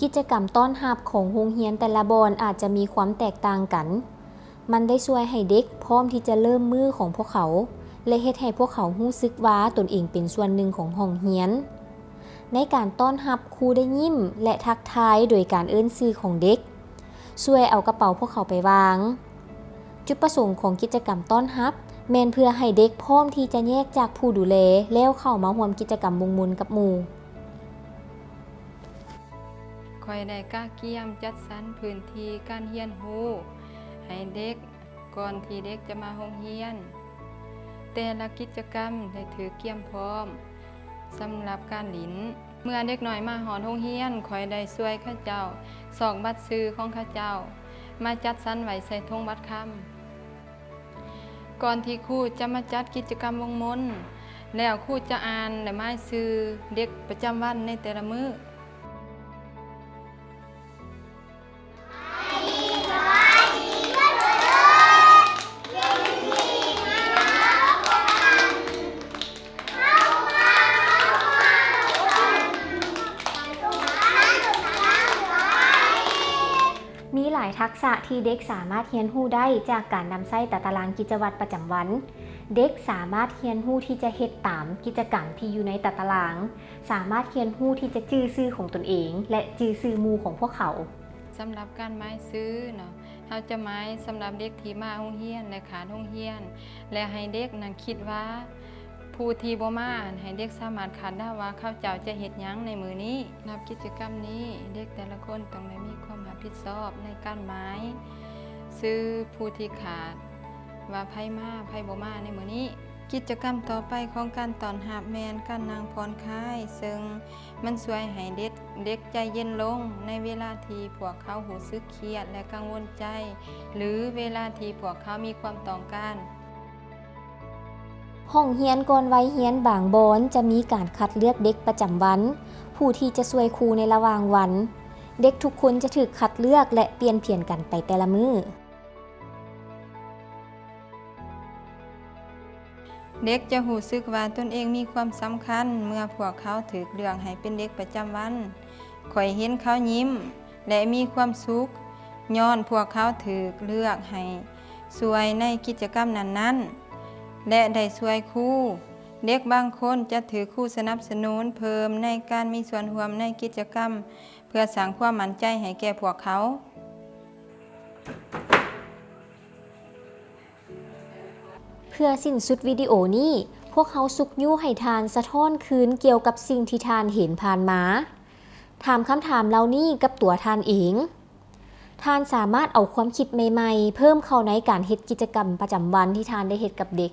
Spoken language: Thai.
กิจกรรมต้อนรับของโรงเรียนแต่ละบอนอาจจะมีความแตกต่างกัน มันได้ช่วยให้เด็กพร้อมที่จะเริ่มมือของพวกเขาและเฮ็ดให้พวกเขารู้สึกว่าตนเองเป็นส่วนหนึ่งของห้องเรียนในการต้อนรับครูได้ยิ้มและทักทายโดยการเอิ้นชื่อของเด็กช่วยเอากระเป๋าพวกเขาไปวางจุดประสงค์ของกิจกรรมต้อนรับแม่นเพื่อให้เด็กพร้อมที่จะแยกจากผู้ดูแลแล้วเข้ามาร่วมกิจกรรมมุนๆกับหมู่ข้อยได้กะเกียมจัดสรรพื้นที่การเรียนรู้ให้เด็กก่อนที่เด็กจะมาโรงเรียนแต่ละกิจกรรมได้ถือเกียมพร้อมสำหรับการหลินเมื่อเด็กน้อยมาหอดโรงเรียนข้อยได้ช่วยข้าเจ้าสอกบัตรซื้อของข้าเจ้ามาจัดสรรไว้ใส่ธงบัตรคำก่อนที่ครูจะมาจัดกิจกรรมวงมนต์แล้วครูจะอ่านและหมายชื่อเด็กประจำวันในแต่ละมื้อมีหลายทักษะที่เด็กสามารถเรียนรู้ได้จากการนำใช้ตารางกิจวัตรประจำวันเด็กสามารถเรียนรู้ที่จะเฮ็ดตามกิจกรรมที่อยู่ในตารางสามารถเรียนรู้ที่จะจื่อชื่อของตนเองและจื่อชื่อหมู่ของพวกเขาสำหรับการหมายซื้อเนาะเราจะหมายสำหรับเด็กที่มาโรงเรียนและขาดโรงเรียนและให้เด็กนั้นคิดว่าผู้ที่บ่มาให้เด็กสามารถคาดได้ว่าเขาเจ้าจะเฮ็ดหยังในมื้อนี้นับกิจกรรมนี้เด็กแต่ละคนต้องได้มีความรับผิดชอบในการหมายซื้อผู้ที่ขาดว่าไผมาไผบ่มาในมื้อนี้กิจกรรมต่อไปของการต้อนรับแม่นการนั่งผ่อนคลายซึ่งมันช่วยให้เด็กใจเย็นลงในเวลาที่พวกเขารู้สึกเครียดและกังวลใจหรือเวลาที่พวกเขามีความต้องการห้องเรียนก่อนวัยเรียนบางบอนจะมีการคัดเลือกเด็กประจำวันผู้ที่จะช่วยครูในระหว่างวันเด็กทุกคนจะถูกคัดเลือกและเปลี่ยนเปลี่ยนกันไปแต่ละมื้อเด็กจะรู้สึกว่าตนเองมีความสำคัญเมื่อพวกเขาถูกเลือกให้เป็นเด็กประจำวันข้อยเห็นเขายิ้มและมีความสุขย้อนพวกเขาถูกเลือกให้ช่วยในกิจกรรมนั้นๆและได้ช่วยครูเด็กบางคนจะถือครูสนับสนุนเพิ่มในการมีส่วนร่วมในกิจกรรมเพื่อสร้างความมั่นใจให้แก่พวกเขาเพื่อสิ้นสุดวิดีโอนี้พวกเขาสุกยู่ให้ทานสะท้อนคืนเกี่ยวกับสิ่งที่ทานเห็นผ่านมาถามคำถามเหล่านี้กับตัวทานเองทานสามารถเอาความคิดใหม่ๆเพิ่มเข้าในการเฮ็ดกิจกรรมประจำวันที่ทานได้เฮ็ดกับเด็ก